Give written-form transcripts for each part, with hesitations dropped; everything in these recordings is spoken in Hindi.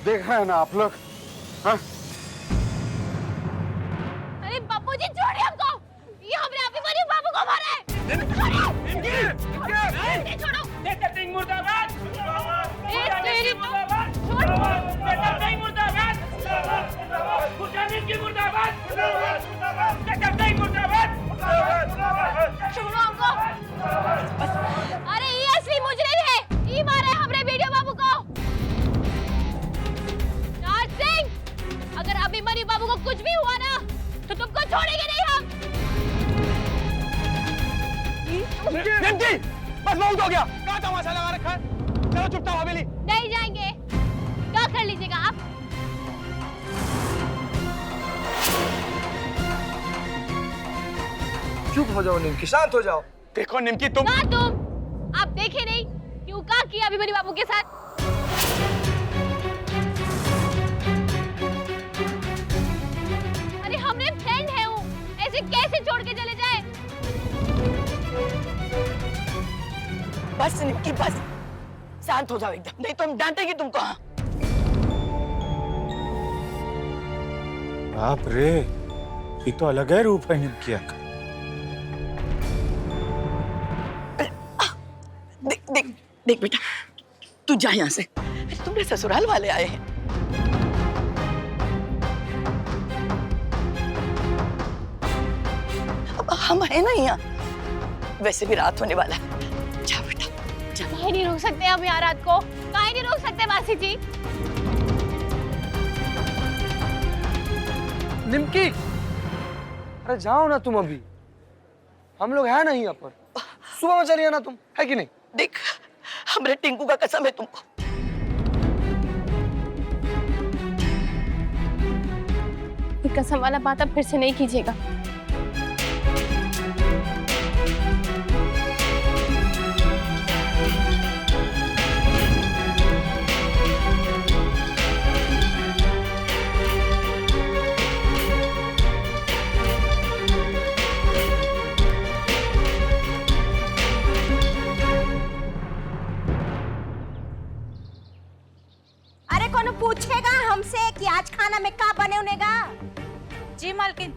देखा है ना आप लोग? हाँ? अरे बापूजी छोड़िए हमको, ये हमने अभिमन्यु बाबू को मारा है। छोड़ो। नेता सिंह मुर्दाबाद। तेरी मुर्दाबाद। नेता सिंह मुर्दाबाद। मुजाहिद की मुर्दाबाद। नेता सिंह मुर्दाबाद। छोड़ो हमको। अरे ये असली मुजरिम है, ये मारा है हमने वीडियो बाबू को। राज सिंह, अगर अभिमन्यु बाबू को कुछ भी हुआ ना तो तुमको छोड़ेंगे नहीं हम। निमकी, बस बहुत हो गया। कहाँ तमाशा लगा रखा है? चलो चुपचाप हवेली। नहीं जाएंगे, क्या कर लीजिएगा आप? चुप हो जाओ निमकी, शांत हो जाओ। देखो निमकी, तुम ना तुम, आप देखे नहीं क्यों क्या किया अभिमन्यु बाबू के साथ? अरे हमने फ्रेंड है वो, ऐसे कैसे छोड़ के चले जाए? बस निमकी बस, शांत हो जाओ एकदम, नहीं तो हम डांटेंगे तुमको। हाँ बाप रे, ये तो अलग है रूप है निमकिया का। देख देख देख बेटा, तू जा यहाँ से। अरे तुम्हारे ससुराल वाले आए हैं। अब हम है ना यहाँ, वैसे भी रात होने वाला है। जा बेटा जा। काहे नहीं रोक सकते हम यहाँ रात को? काहे नहीं रोक सकते मासी जी? निमकी, अरे जाओ ना तुम, अभी हम लोग हैं ना यहाँ पर। सुबह में चलिए ना तुम, है कि नहीं? देख, हमरे टिंकू का कसम है तुमको। ये कसम वाला बात अब फिर से नहीं कीजिएगा। अरे कौन पूछेगा हमसे कि आज खाना में क्या बने उनेगा? जी मालकिन,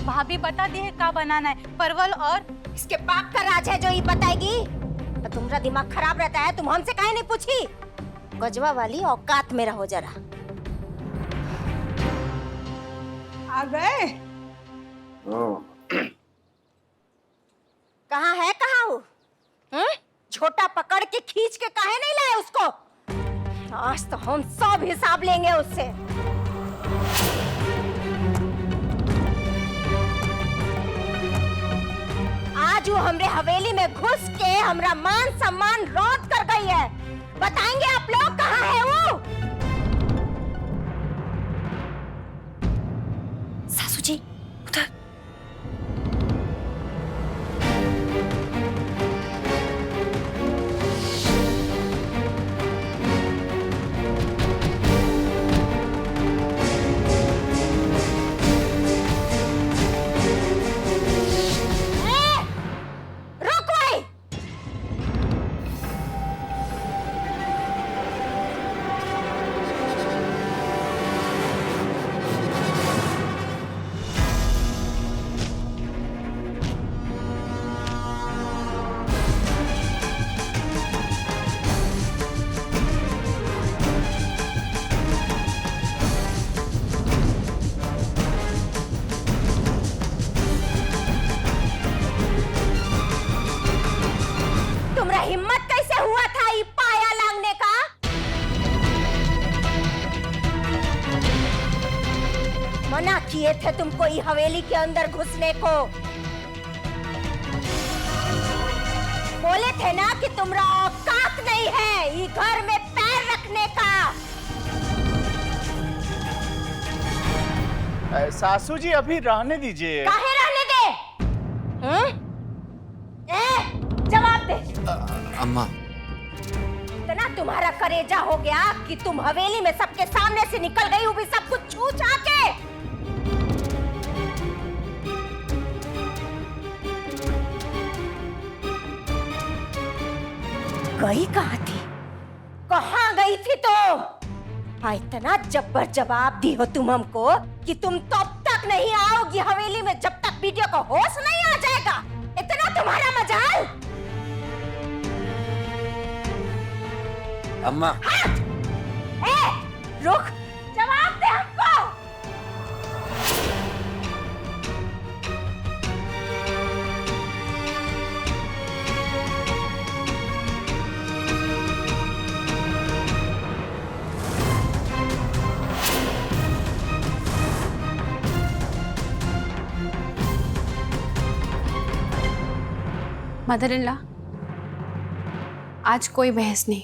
भाभी बता दी है क्या बनाना है, परवल और। इसके बाप का राज है जो ये बताएगी। तो तुम्हारा दिमाग खराब रहता है, तुम हमसे काहे नहीं पूछी? गजवा वाली औकात में रहो जरा। आ गए? कहाँ है, कहाँ हूँ? छोटा पकड़ के खींच के काहे नहीं लाए उसको? आज तो हम सब हिसाब लेंगे उससे। आज वो हमरे हवेली में घुस के हमरा मान सम्मान रौंद कर गई है। बताएंगे आप लोग कहाँ है वो? सासू जी उधर। तुम्हारा हिम्मत कैसे हुआ था ये पाया लांगने का? मना किए थे तुमको ये हवेली के अंदर घुसने को। बोले थे ना कि तुम्हारा औकात नहीं है ये घर में पैर रखने का। सासू जी अभी रहने दीजिए। काहे रहने दे? जवाब दे। अम्मा, इतना तुम्हारा करेजा हो गया कि तुम हवेली में सबके सामने से निकल गई, वो भी सब कुछ छू छा के। गई कहाँ थी? कहाँ गई थी तो? हाँ, इतना जब्बर जवाब दी हो तुम हमको कि तुम तब तक नहीं आओगी हवेली में जब तक वीडियो का होश नहीं आ जाएगा। इतना तुम्हारा मजाल। अम्मा ए, रुक, जवाब दे हमको। मदर इन लॉ, आज कोई बहस नहीं।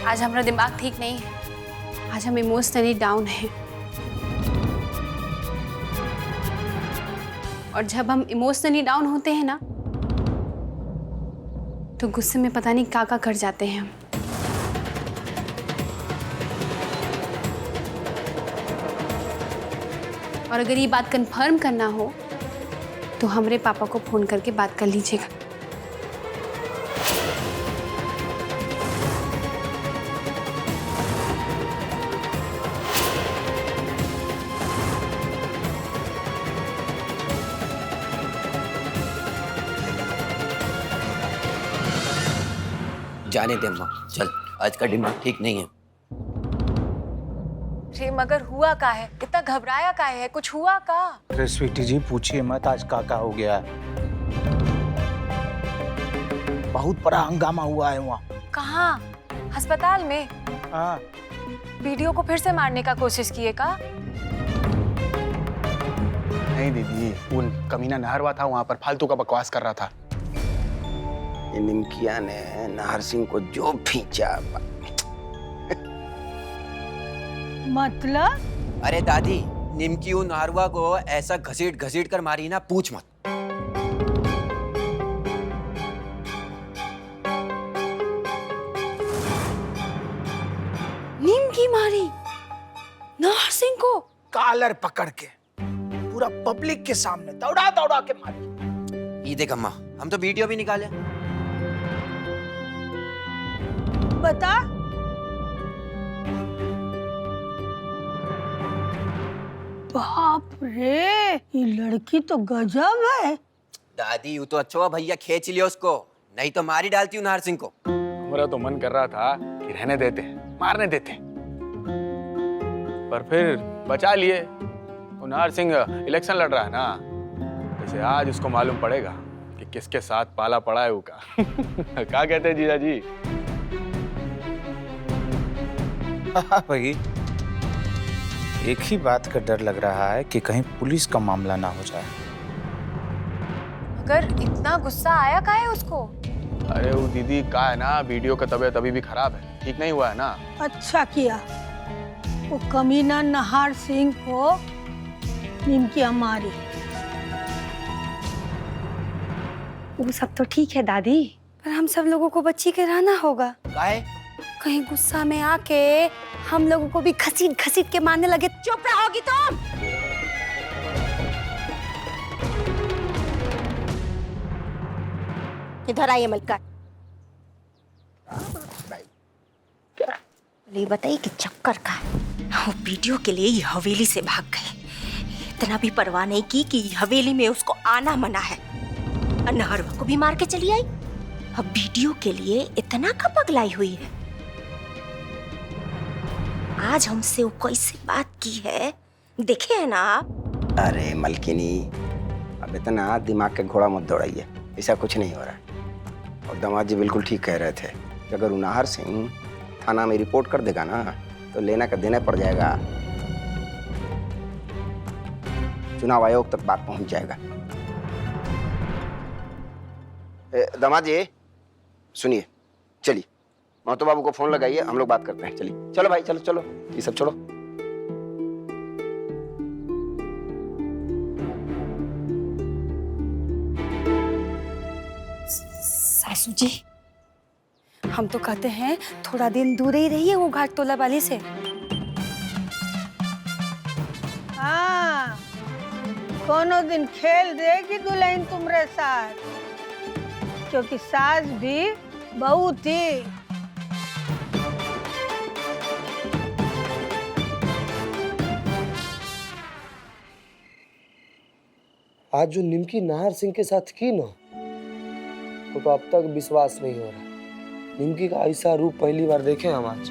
आज हमारा दिमाग ठीक नहीं है, आज हम इमोशनली डाउन हैं। और जब हम इमोशनली डाउन होते हैं ना, तो गुस्से में पता नहीं क्या कर जाते हैं हम। और अगर ये बात कंफर्म करना हो तो हमारे पापा को फोन करके बात कर लीजिएगा। जाने दे अम्मा, चल, आज का दिमाग ठीक नहीं है। रे मगर हुआ का है? इतना घबराया का है? कुछ हुआ का? अरे स्वीटी जी पूछिए मत, आज काका हो गया है। बहुत बड़ा हंगामा हुआ है वहाँ। कहाँ? अस्पताल में? हाँ। वीडियो को फिर से मारने का कोशिश किए का? नहीं दीदी, वो कमीना नहरवा था वहाँ पर, फालतू का बकवास कर रहा था। ये निमकिया ने नाहर सिंह को जो खींचा। मतलब? अरे दादी, निमकी उन नाहरवा को ऐसा घसीट घसीट कर मारी ना, पूछ मत। निमकी मारी नाहर सिंह को? कॉलर पकड़ के पूरा पब्लिक के सामने दौड़ा दौड़ा के मारी। ये देख अम्मा, हम तो वीडियो भी निकाले। बता। बाप रे, ये लड़की तो गजब है। दादी, वो तो अच्छा भैया खींच लिया उसको, नहीं तो मारी डालती हूँ नाहर सिंह को। हमारा तो मन कर रहा था कि रहने देते, मारने देते, पर फिर बचा लिए। वो नाहर सिंह इलेक्शन लड़ रहा है ना, जैसे आज उसको मालूम पड़ेगा कि किसके साथ पाला पड़ा है उसका। क्या कहते हैं जीजा जी? भाई, एक ही बात का डर लग रहा है कि कहीं पुलिस का मामला ना हो जाए। मगर इतना गुस्सा आया का है उसको? अरे वो दीदी का है ना, वीडियो का तबीयत अभी भी खराब है, ठीक नहीं हुआ है ना। अच्छा किया, वो कमीना नाहर सिंह को निमकिया मारी। वो सब तो ठीक है दादी, पर हम सब लोगों को बच्ची के रहना होगा। काहे? कहीं गुस्सा में आके हम लोगों को भी घसीट घसीट के मारने लगे। चुप रहोगी तुम? इधर आइए मलका। ये बताइए कि चक्कर का वो वीडियो के लिए ये हवेली से भाग गए, इतना भी परवाह नहीं की कि हवेली में उसको आना मना है। नहरवा को भी मार के चली आई, अब वीडियो के लिए इतना का पगलाई हुई है। आज हमसे वो कैसे बात की है देखे है ना आप? अरे मलकिनी, अब इतना दिमाग के घोड़ा मत दौड़ाइए, ऐसा कुछ नहीं हो रहा है। और दामाद जी बिल्कुल ठीक कह रहे थे कि अगर नाहर सिंह थाना में रिपोर्ट कर देगा ना, तो लेना का देना पड़ जाएगा, चुनाव आयोग तक बात पहुंच जाएगा। दामाद जी सुनिए, चलिए महतो बाबू को फोन लगाइए, हम लोग बात करते हैं। चलिए, चलो भाई, चलो चलो, ये सब छोड़ो। सासू जी, हम तो कहते हैं थोड़ा दिन दूर ही रहिए वो घाट तोला वाली से। हाँ, कोनो दिन खेल देगी दुल्हन तुम्हारे साथ, क्योंकि सास भी बहुत ही। आज जो निमकी नाहर सिंह के साथ की ना, वो तो अब तक विश्वास नहीं हो रहा। निमकी का ऐसा रूप पहली बार देखे हम आज।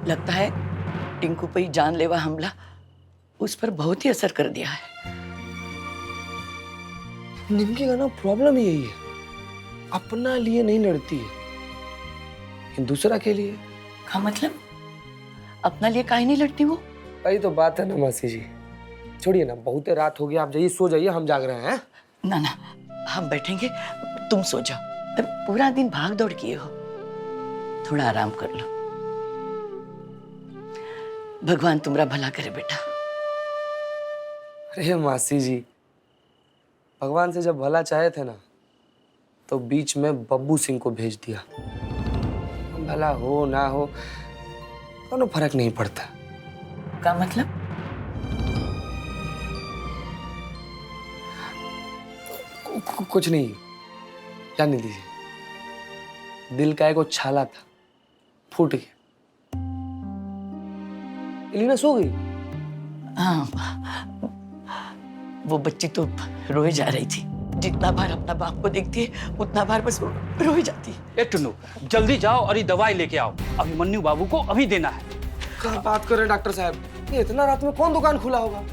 लगता है टिंकू पे जानलेवा हमला उस पर बहुत ही असर कर दिया है। निमकी का ना प्रॉब्लम ही यही है, अपना लिए नहीं लड़ती है, लेकिन दूसरा के लिए। का मतलब? अपना लिए काहे नहीं लड़ती वो? वही तो बात है ना मासी जी। छोड़िए ना, बहुत रात हो गई, आप जाइए सो जाइए, हम जाग रहे हैं। ना ना, हम बैठेंगे, तुम सो जाओ। पूरा दिन भाग दौड़ किए हो, थोड़ा आराम कर लो। भगवान तुम्हारा भला करे बेटा। अरे मासी जी, भगवान से जब भला चाहे थे ना, तो बीच में बब्बू सिंह को भेज दिया। भला हो ना हो कोनो फर्क नहीं पड़ता। का मतलब? कुछ नहीं, जाने दीजिए। दिल का एक छाला था, फूट गया। एलिना सो गई? हाँ, वो बच्ची तो रोए जा रही थी। जितना बार अपना बाप को देखती है उतना बार बस रोई जाती है। ए टुन्नू, जल्दी जाओ और ये दवाई लेके आओ, अभिमन्यु बाबू को अभी देना है। क्या बात कर रहे हैं डॉक्टर साहब? ये इतना रात में कौन दुकान खुला होगा?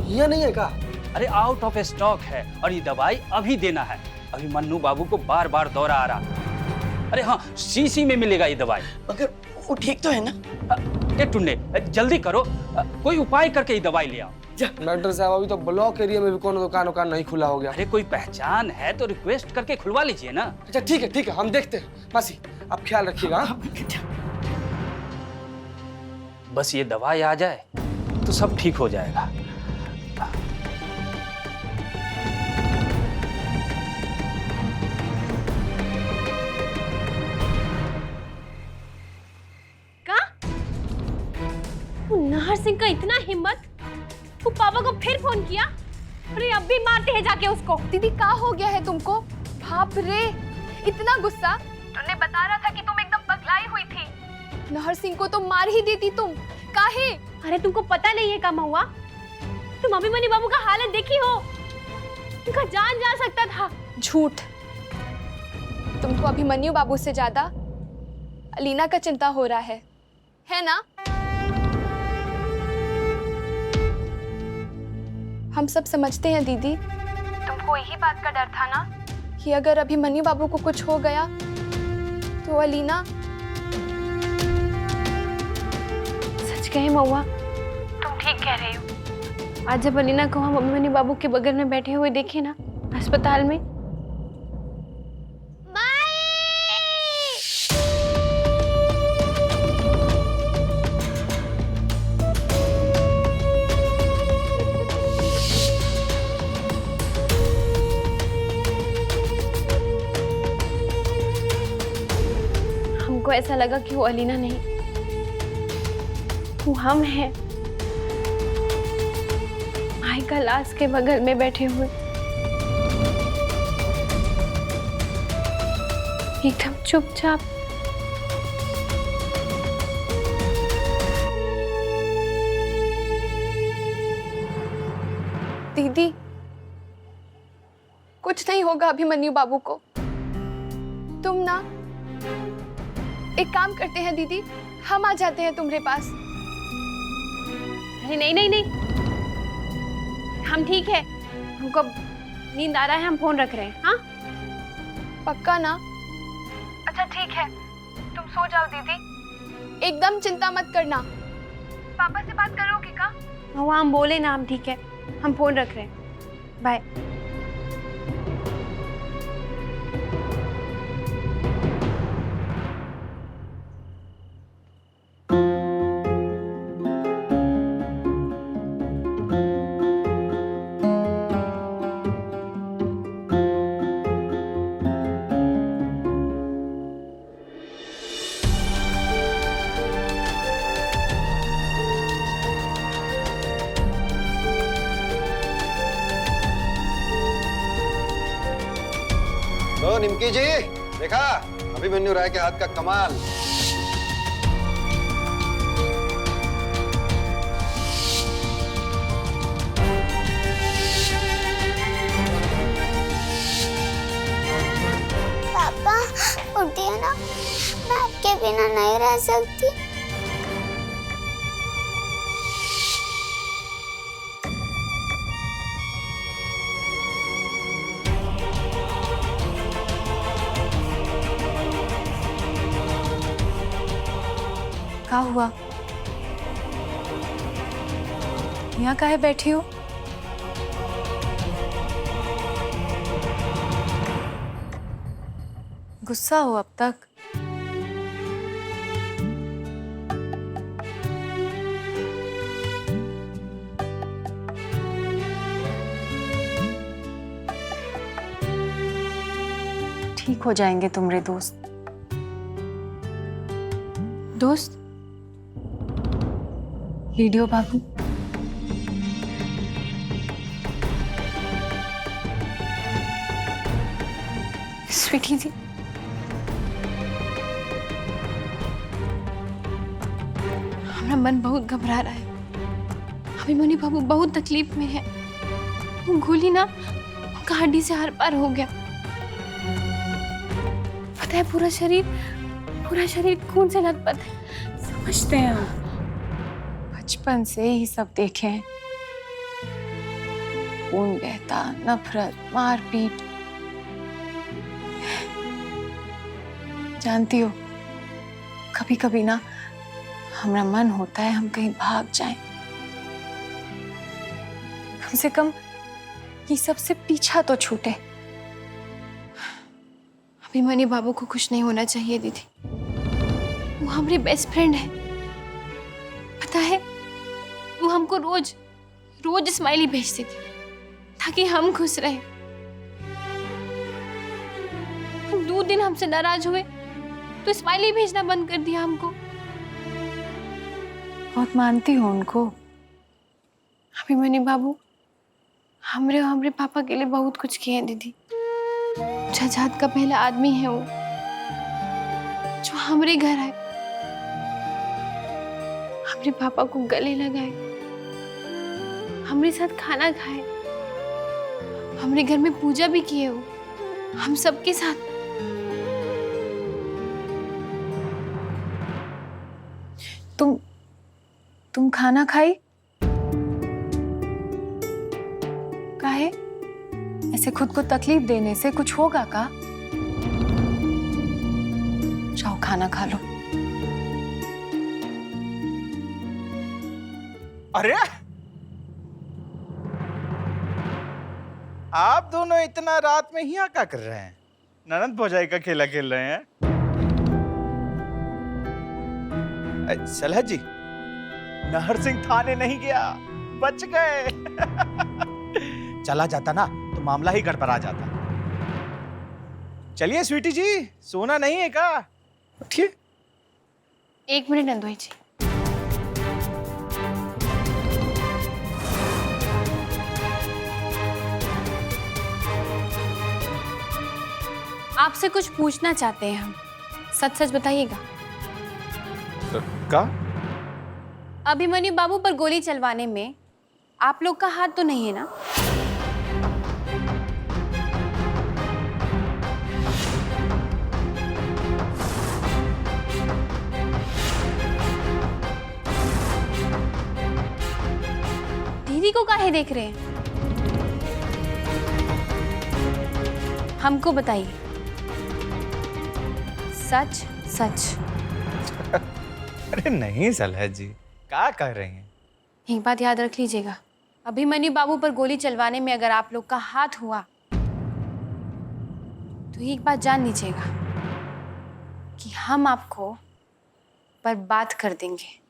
यहाँ नहीं है का? अरे आउट ऑफ स्टॉक है और ये दवाई अभी देना है। अभिमन्यु बाबू को बार बार दौरा आ रहा। अरे हाँ, शीशी में मिलेगा ये दवाई। मगर वो ठीक तो है ना? ए टुन्ने, जल्दी करो, कोई उपाय करके ये दवाई ले आओ। डॉक्टर साहब, अभी तो ब्लॉक एरिया में भी कोनो दुकान नहीं खुला हो गया। अरे कोई पहचान है तो रिक्वेस्ट करके खुलवा लीजिए ना। अच्छा ठीक है, हम देखते हैं। मासी, आप ख्याल रखिएगा। बस ये दवाई आ जाए तो सब ठीक हो जाएगा। नाहर सिंह का इतना हिम्मत, वो पापा को फिर फोन किया। अरे अब भी मारते हैं जाके उसको। दीदी क्या हो गया है तुमको? बाप रे, इतना गुस्सा? तूने बता रहा था कि तुम एकदम पगलाई हुई थी। नाहर सिंह को तो मार ही देती तुम। काहे? अरे तुमको पता नहीं है का महुआ? तुम अभिमन्यु बाबू का हालत देखी हो? उनका जान जा सकता था। झूठ। तुमको अभिमन्यु बाबू से ज्यादा अलीना का चिंता हो रहा है ना? हम सब समझते हैं दीदी। तुमको यही बात का डर था ना कि अगर अभिमन्यु बाबू को कुछ हो गया तो अलीना। सच कहे महुआ, तुम ठीक कह रही हो। आज जब अलीना को हम अभिमन्यु बाबू के बगल में बैठे हुए देखे ना अस्पताल में, हमको ऐसा लगा कि वो अलीना नहीं, वो हम हैं, माई का लाश के बगल में बैठे हुए, एकदम चुपचाप। दीदी, कुछ नहीं होगा अभिमन्यु बाबू को। तुम ना एक काम करते हैं दीदी, हम आ जाते हैं तुम्हारे पास। अरे नहीं नहीं नहीं, हम ठीक है, हमको नींद आ रहा है, हम फोन रख रहे हैं। हाँ पक्का ना? अच्छा ठीक है, तुम सो जाओ दीदी। एकदम चिंता मत करना। पापा से बात करोगे का? हाँ हम बोले ना, हम ठीक है, हम फोन रख रहे हैं। बाय। तो निमकी जी, देखा अभिमन्यु राय के हाथ का कमाल। पापा उठिए ना, मैं आपके बिना नहीं रह सकती। क्या हुआ? यहाँ काहे बैठी हो? गुस्सा हो अब तक? ठीक हो जाएंगे तुम्हारे दोस्त। दोस्त? वीडियो बाबू? स्वीटी जी, हमारा मन बहुत घबरा रहा है। अभिमन्यु बाबू बहुत तकलीफ में है। वो गोली ना उनका हड्डी से आर पार हो गया। पता है पूरा शरीर खून से लथपथ है। समझते हैं हम, बचपन से ही सब देखे हैं। खून बहता, नफरत, मारपीट। जानती हो, कभी कभी ना हमारा मन होता है हम कहीं भाग जाएं। कम से कम ये सबसे पीछा तो छूटे। अभिमन्यु बाबू को कुछ नहीं होना चाहिए दीदी। वो हमारे बेस्ट फ्रेंड है। पता है, वो हमको रोज स्माइली भेजती थी ताकि हम खुश रहे। 2 दिन हमसे नाराज हुए तो स्माइली भेजना बंद कर दिया हमको। बहुत मानती हो उनको। अभिमन्यु बाबू हमरे पापा के लिए बहुत कुछ किए हैं दीदी। जजात का पहला आदमी है वो, जो हमरे घर आए, हमरे पापा को गले लगाए, हमरे साथ खाना खाए, हमरे घर में पूजा भी किए वो, हम सबके साथ। तुम खाना खाई? काहे? ऐसे खुद को तकलीफ देने से कुछ होगा का? जाओ खाना खा लो। अरे आप दोनों इतना रात में यहाँ क्या कर रहे हैं? ननद भौजाई का खेला खेल रहे हैं? सलह जी, नहर सिंह थाने नहीं गया, बच गए। चला जाता ना तो मामला ही गड़बड़ा जाता। चलिए स्वीटी जी, सोना नहीं है का? उठिए। 1 मिनट नंदोई जी। आपसे कुछ पूछना चाहते हैं हम, सच सच बताइएगा। का? अभिमन्यु बाबू पर गोली चलवाने में आप लोग का हाथ तो नहीं है ना? दीदी को काहे देख रहे हैं? हमको बताइए सच सच। अरे नहीं सलह जी, क्या कह रही हैं? एक बात याद रख लीजिएगा, अभिमन्यु बाबू पर गोली चलवाने में अगर आप लोग का हाथ हुआ तो एक बात जान लीजिएगा कि हम आपको बर्बाद कर देंगे।